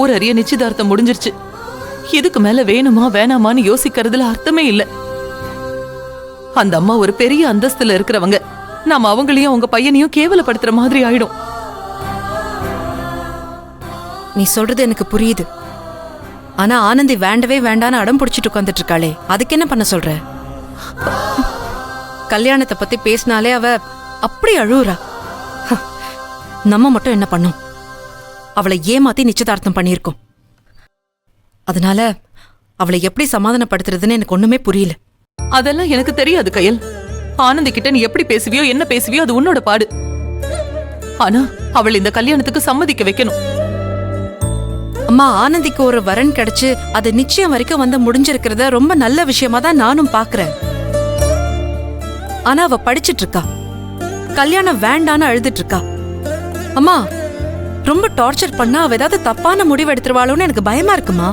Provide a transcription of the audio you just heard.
ஊர் அறிய நிச்சயதார்த்தம் முடிஞ்சிருச்சு. இதுக்கு மேல வேணுமா வேணாமான்னு யோசிக்கிறதுல அர்த்தமே இல்ல. அந்த அம்மா ஒரு பெரிய அந்தஸ்துல இருக்கிறவங்க. நாம அவங்களையும் அவங்க பையனையும் கேவலப்படுத்துற மாதிரி ஆயிடும். நீ சொல்றது எனக்கு புரியுது. ஆனா ஆனந்தி வேண்டவே வேண்டான்னு அடம் பிடிச்சிட்டு உட்காந்துட்டு இருக்காளே, அதுக்கு என்ன பண்ண சொல்ற? கல்யாணத்தை பத்தி பேசினாலே அவ அப்படி அழுவுறா. நம்ம மட்டும் என்ன பண்ணோம்? அவளை ஏமாத்தி நிச்சயதார்த்தம் பண்ணியிருக்கோம். அதனால அவளை எப்படி சமாதானப்படுத்துறதுன்னு எனக்கு ஒண்ணுமே புரியல. அதெல்லாம் எனக்கு தெரியாது கயல். ஆனந்தி கிட்ட நீ எப்படி பேசுவியோ என்ன பேசுவியோ அது உன்னோட பாடு. ஆனா அவள் இந்த கல்யாணத்துக்கு சம்மதிக்க வைக்கணும். அம்மா, ஆனந்திக்கு ஒரு வரன் கிடைச்சு அது நிச்சயம் வரைக்கும் வந்து முடிஞ்சிருக்கிறத ரொம்ப நல்ல விஷயமா தான் நானும் பாக்குறேன். ஆனா அவ படிச்சிட்டு இருக்கா, கல்யாணம் வேண்டான்னு அழுதுட்டு இருக்கா. அம்மா, ரொம்ப டார்ச்சர் பண்ணா அவ ஏதாவது தப்பான முடிவு எடுத்துருவாளோன்னு எனக்கு பயமா இருக்குமா.